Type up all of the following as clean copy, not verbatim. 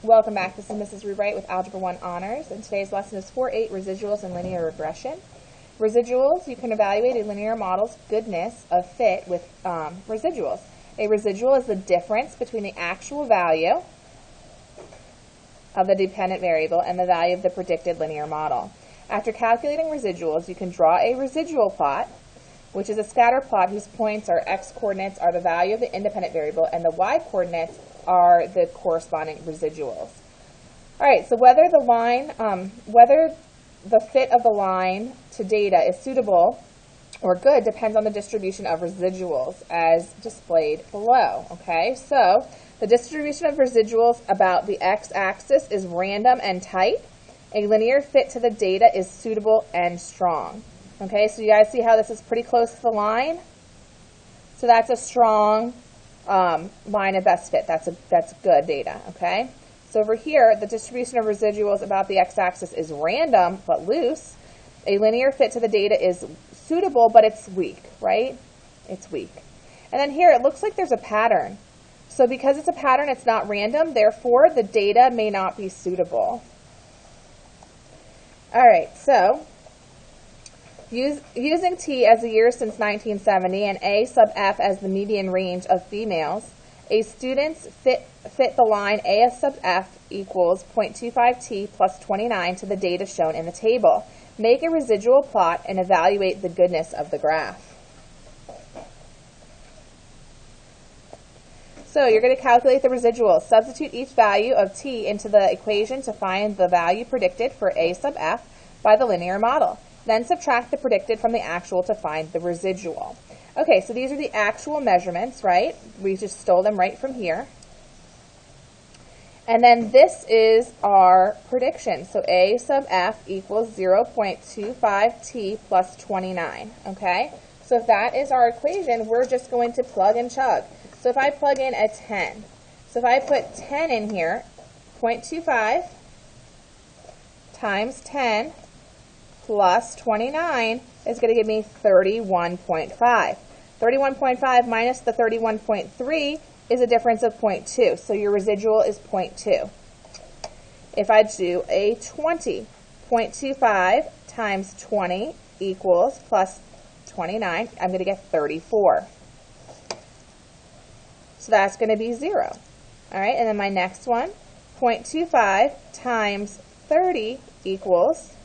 Welcome back. This is Mrs. Rewrite with Algebra 1 Honors, and today's lesson is 4.8 Residuals and Linear Regression. Residuals, you can evaluate a linear model's goodness of fit with residuals. A residual is the difference between the actual value of the dependent variable and the value of the predicted linear model. After calculating residuals, you can draw a residual plot, which is a scatter plot whose points or x-coordinates are the value of the independent variable and the y-coordinates are the corresponding residuals. All right, so whether the fit of the line to data is suitable or good depends on the distribution of residuals as displayed below. Okay, so the distribution of residuals about the x-axis is random and tight. A linear fit to the data is suitable and strong. Okay, so you guys see how this is pretty close to the line? So that's a strong line of best fit. That's good data, okay? So over here, the distribution of residuals about the x-axis is random but loose. A linear fit to the data is suitable, but it's weak, right? It's weak. And then here, it looks like there's a pattern. So because it's a pattern, it's not random, therefore the data may not be suitable. All right, so using T as the year since 1970 and A sub F as the median range of females, a student's fit the line A sub F equals 0.25 T plus 29 to the data shown in the table. Make a residual plot and evaluate the goodness of the graph. So you're going to calculate the residuals. Substitute each value of T into the equation to find the value predicted for A sub F by the linear model. Then subtract the predicted from the actual to find the residual. Okay, so these are the actual measurements, right? We just stole them right from here. And then this is our prediction. So A sub F equals 0.25 T plus 29, okay? So if that is our equation, we're just going to plug and chug. So if I plug in a 10, so if I put 10 in here, 0.25 times 10 plus 29 is going to give me 31.5. 31.5 minus the 31.3 is a difference of 0.2, so your residual is 0.2. If I do a 20, 0.25 times 20 equals plus 29, I'm going to get 34. So that's going to be 0. All right, and then my next one, 0.25 times 30 equals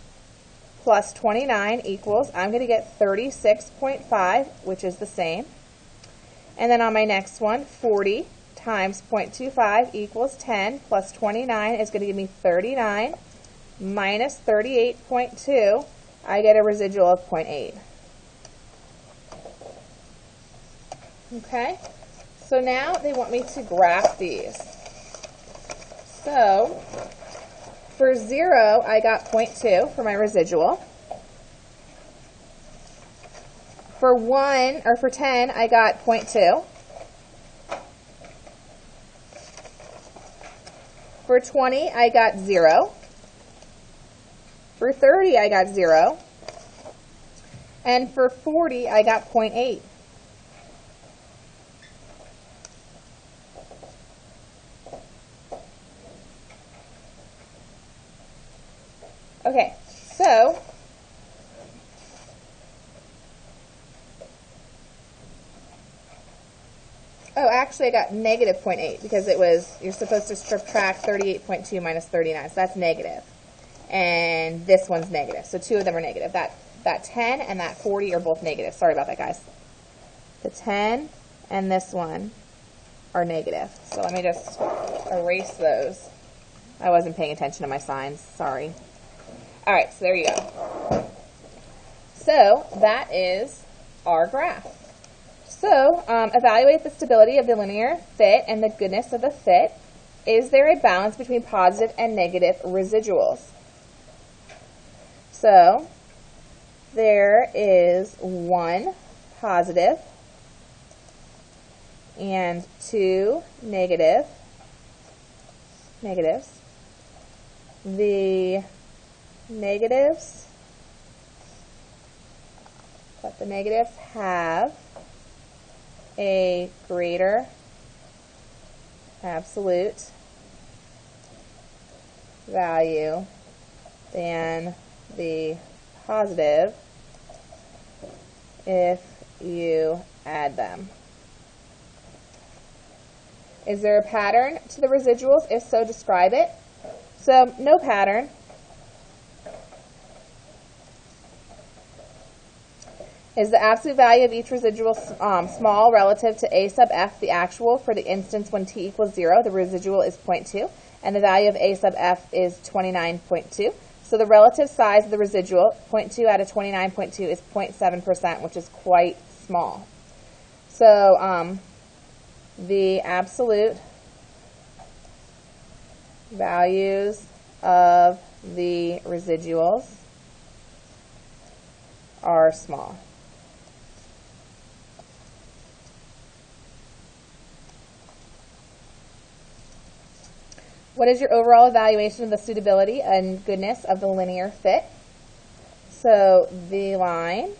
plus 29 equals, I'm going to get 36.5, which is the same. And then on my next one, 40 times 0.25 equals 10 plus 29 is going to give me 39 minus 38.2. I get a residual of 0.8. Okay, so now they want me to graph these. So for 0, I got 0.2 for my residual. For 10, I got 0.2. For 20, I got 0. For 30, I got 0. And for 40, I got 0.8. Okay, so actually I got negative 0.8 because it was, you're supposed to subtract 38.2 minus 39, so that's negative. And this one's negative, so two of them are negative. That 10 and that 40 are both negative. Sorry about that, guys. The 10 and this one are negative. So let me just erase those. I wasn't paying attention to my signs, sorry. All right, so there you go. So that is our graph. So evaluate the stability of the linear fit and the goodness of the fit. Is there a balance between positive and negative residuals? So there is 1 positive and 2 negatives. The negatives have a greater absolute value than the positive if you add them. Is there a pattern to the residuals? If so, describe it. So, no pattern. Is the absolute value of each residual small relative to a sub f, the actual, for the instance when t equals 0, the residual is 0.2, and the value of a sub f is 29.2. So the relative size of the residual, 0.2 out of 29.2, is 0.7%, which is quite small. So the absolute values of the residuals are small. What is your overall evaluation of the suitability and goodness of the linear fit? So the line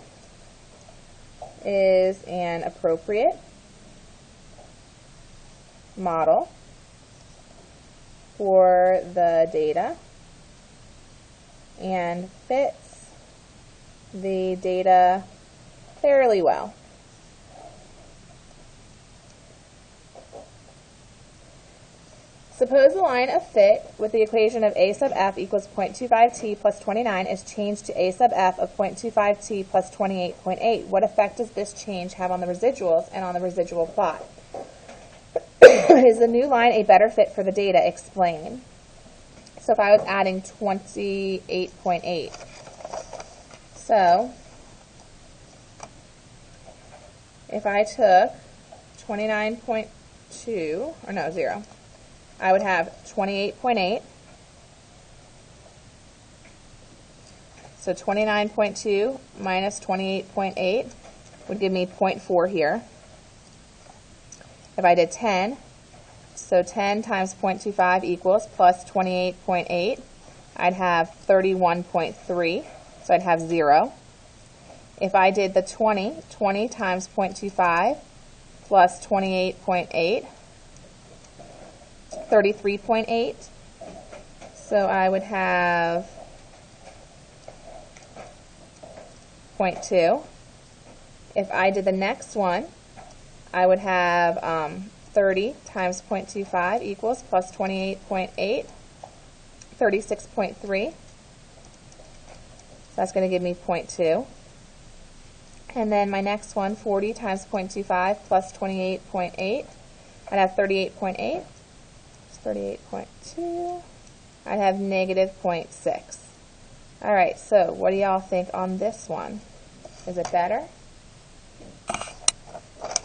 is an appropriate model for the data and fits the data fairly well. Suppose the line of fit with the equation of a sub f equals 0.25t plus 29 is changed to a sub f of 0.25t plus 28.8. What effect does this change have on the residuals and on the residual plot? Is the new line a better fit for the data? Explain. So if I was adding 28.8. So if I took 29.2, or no, 0. I would have 28.8. So 29.2 minus 28.8 would give me 0.4 here. If I did 10, so 10 times 0.25 equals plus 28.8, I'd have 31.3, so I'd have 0. If I did the 20 times 0.25 plus 28.8, 33.8, so I would have 0.2. If I did the next one, I would have 30 times 0.25 equals plus 28.8, 36.3. So that's going to give me 0.2. And then my next one, 40 times 0.25 plus 28.8, I'd have 38.8. 38.2. I'd have negative 0.6. All right, so what do y'all think on this one? Is it better?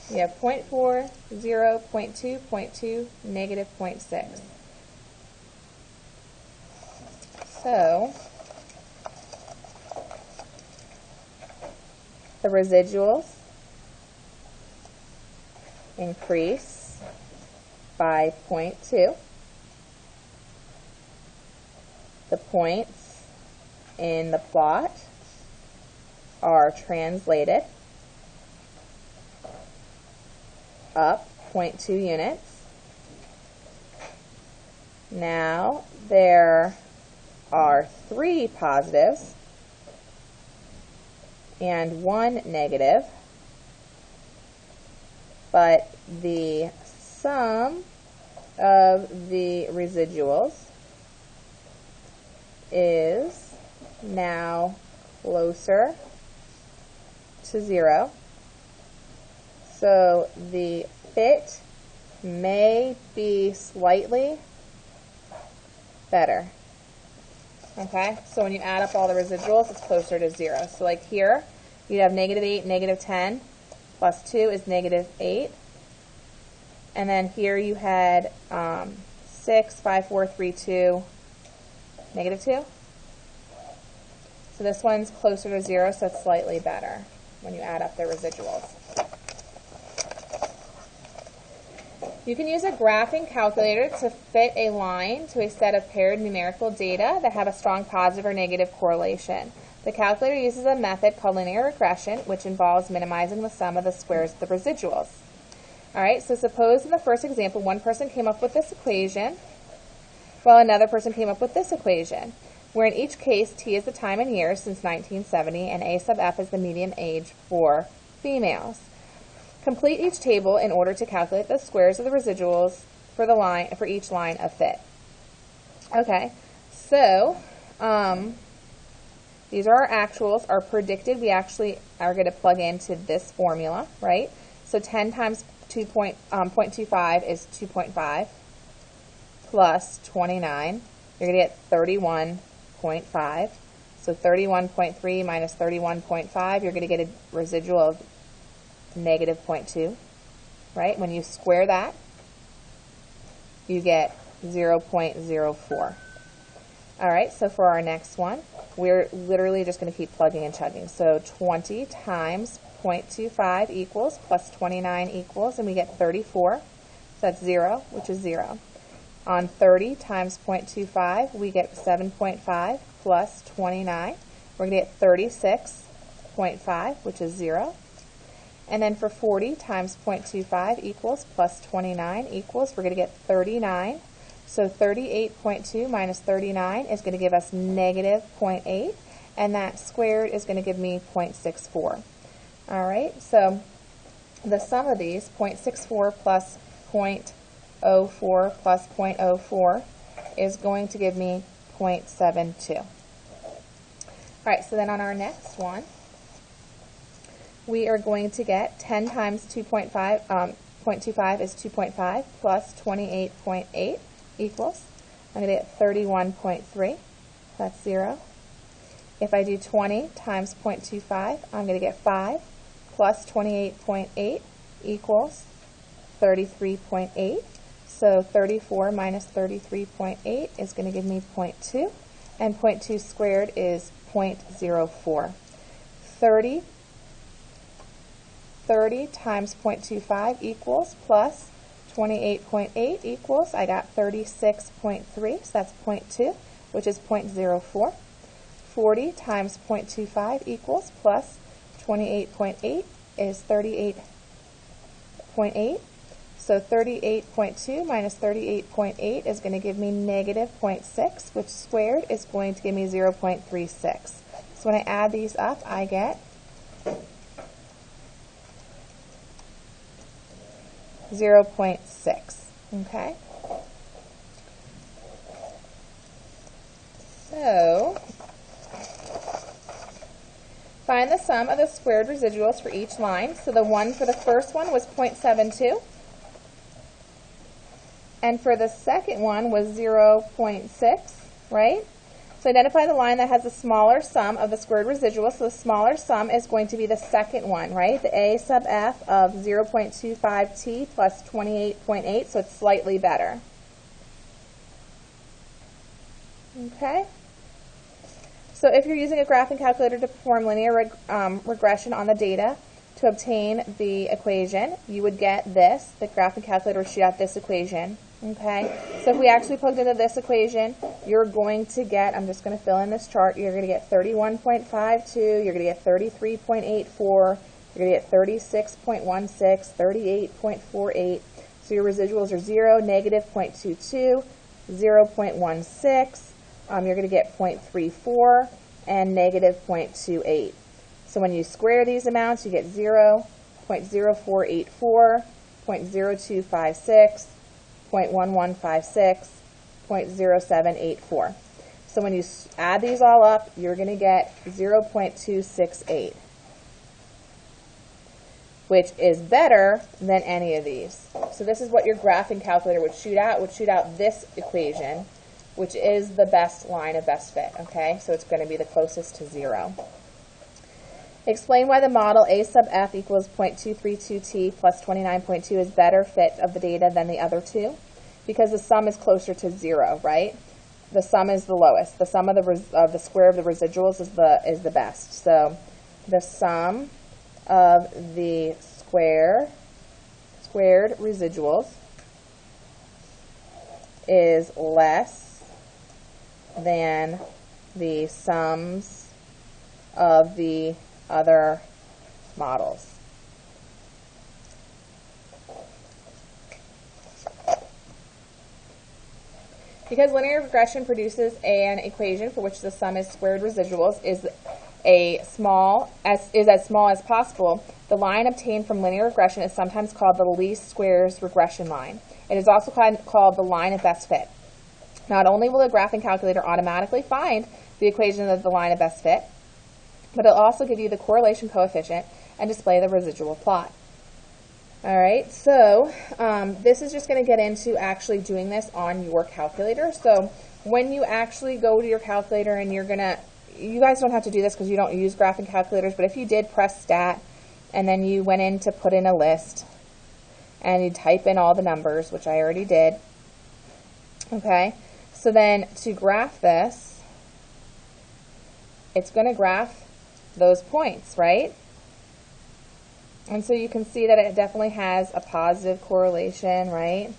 You have 0.4, 0, 0.2, 0.2, negative 0.6. So the residuals increase by 0.2. The points in the plot are translated up 0.2 units. Now there are 3 positives and 1 negative, but the sum of the residuals is now closer to 0. So the fit may be slightly better. Okay, so when you add up all the residuals, it's closer to 0. So like here, you'd have negative 8, negative 10, plus 2 is negative 8. And then here you had 6, 5, 4, 3, 2, negative 2. So this one's closer to 0, so it's slightly better when you add up their residuals. You can use a graphing calculator to fit a line to a set of paired numerical data that have a strong positive or negative correlation. The calculator uses a method called linear regression, which involves minimizing the sum of the squares of the residuals. All right, so suppose in the first example, one person came up with this equation, Well, another person came up with this equation, where in each case T is the time in years since 1970 and A sub F is the median age for females. Complete each table in order to calculate the squares of the residuals for each line of fit. Okay, so these are our actuals. Our predicted, we actually are going to plug into this formula, right? So 10 times 0.25 is 2.5 plus 29. You're going to get 31.5. So 31.3 minus 31.5, you're going to get a residual of negative 0.2, right? When you square that, you get 0.04. All right, so for our next one, we're literally just going to keep plugging and chugging. So 20 times 0.25 equals plus 29 equals, and we get 34. So that's 0, which is 0. On 30 times 0.25, we get 7.5 plus 29. We're going to get 36.5, which is 0. And then for 40 times 0.25 equals plus 29 equals, we're going to get 39. So 38.2 minus 39 is going to give us negative 0.8, and that squared is going to give me 0.64. All right, so the sum of these, 0.64 plus 0.04 plus 0.04, is going to give me 0.72. All right, so then on our next one, we are going to get 10 times 2.5, 0.25 is 2.5 plus 28.8 equals, I'm going to get 31.3, that's 0. If I do 20 times 0.25, I'm going to get 5 plus 28.8 equals 33.8. So 34 minus 33.8 is going to give me 0.2, and 0.2 squared is 0.04. 30 times 0.25 equals plus 28.8 equals, I got 36.3, so that's 0.2, which is 0.04. 40 times 0.25 equals plus 28.8 is 38.8. So 38.2 minus 38.8 is going to give me negative 0.6, which squared is going to give me 0.36. So when I add these up, I get 0.6. Okay? So, find the sum of the squared residuals for each line. So the one for the first one was 0.72. And for the second one was 0.6, right? So identify the line that has the smaller sum of the squared residuals. So the smaller sum is going to be the second one, right? The A sub F of 0.25t plus 28.8, so it's slightly better. Okay? So if you're using a graphing calculator to perform linear regression on the data to obtain the equation, you would get this. The graphing calculator would shoot out this equation. Okay, so if we actually plugged into this equation, you're going to get, I'm just going to fill in this chart, you're going to get 31.52, you're going to get 33.84, you're going to get 36.16, 38.48, so your residuals are 0, negative 0.22, 0.16, you're going to get 0.34, and negative 0.28. So when you square these amounts, you get 0, 0.0484, 0.0256, 0.1156, 0.0784. So when you add these all up, you're going to get 0.268, which is better than any of these. So this is what your graphing calculator would shoot out. It would shoot out this equation, which is the best line of best fit. Okay, so it's going to be the closest to 0. Explain why the model A sub F equals 0.232t plus 29.2 is better fit of the data than the other two, because the sum is closer to 0, right? The sum is the lowest. The sum of the square of the residuals is the best. So the sum of the squared residuals is less than the sums of the other models. Because linear regression produces an equation for which the sum is squared residuals is as small as possible, the line obtained from linear regression is sometimes called the least squares regression line. It is also called the line of best fit. Not only will the graphing calculator automatically find the equation of the line of best fit, but it'll also give you the correlation coefficient and display the residual plot. All right, so this is just going to get into actually doing this on your calculator. So when you actually go to your calculator and you guys don't have to do this because you don't use graphing calculators, but if you did press stat and then you went in to put in a list and you type in all the numbers, which I already did, okay, so then to graph this, it's going to graph those points, right? And so you can see that it definitely has a positive correlation, right?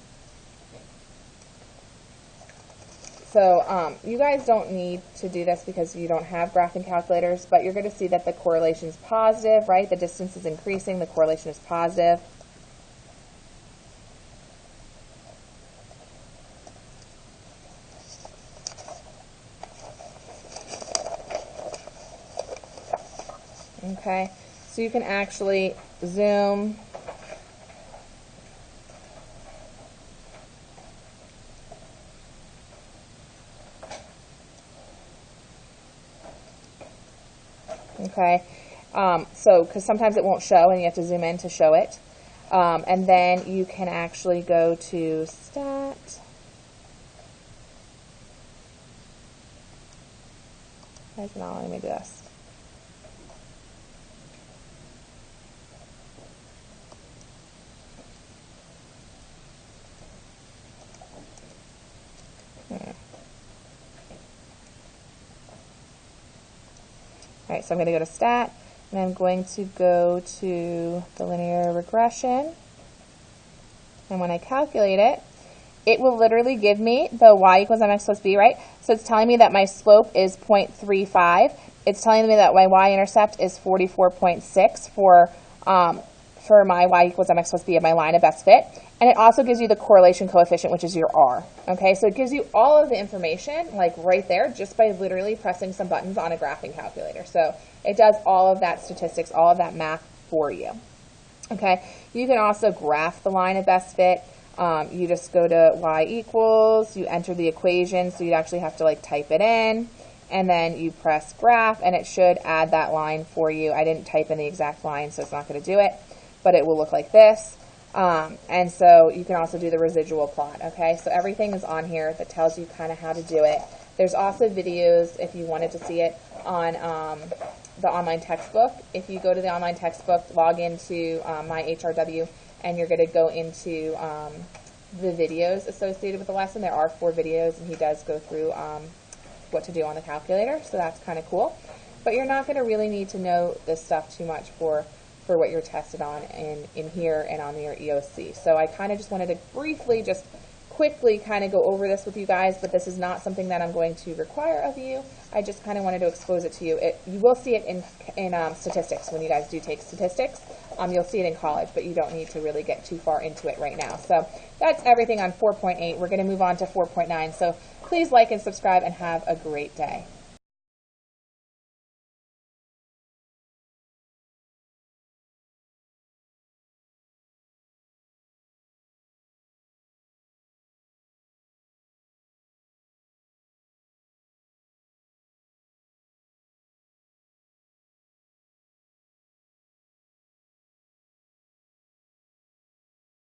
So you guys don't need to do this because you don't have graphing calculators, but you're going to see that the correlation is positive, right? The distance is increasing, the correlation is positive. Okay, so you can actually zoom. Okay, so because sometimes it won't show and you have to zoom in to show it. And then you can actually go to stat. Why is it not letting me do this? All right, so I'm going to go to stat, and I'm going to go to the linear regression. And when I calculate it, it will literally give me the y equals mx plus b, right? So it's telling me that my slope is 0.35. It's telling me that my y-intercept is 44.6 for my y equals mx plus b of my line of best fit. And it also gives you the correlation coefficient, which is your r. Okay, so it gives you all of the information, like right there, just by literally pressing some buttons on a graphing calculator. So it does all of that statistics, all of that math for you. Okay, you can also graph the line of best fit. You just go to y equals, you enter the equation, so you actually have to like type it in, and then you press graph, and it should add that line for you. I didn't type in the exact line, so it's not going to do it, but it will look like this. And so you can also do the residual plot, okay? So everything is on here that tells you kind of how to do it. There's also videos, if you wanted to see it, on the online textbook. If you go to the online textbook, log into my HRW, and you're going to go into the videos associated with the lesson. There are 4 videos, and he does go through what to do on the calculator, so that's kind of cool. But you're not going to really need to know this stuff too much for what you're tested on in here and on your EOC. So I kind of just wanted to briefly, just quickly kind of go over this with you guys, but this is not something that I'm going to require of you. I just kind of wanted to expose it to you. You will see it in statistics when you guys do take statistics. You'll see it in college, but you don't need to really get too far into it right now. So that's everything on 4.8. We're going to move on to 4.9. So please like and subscribe and have a great day.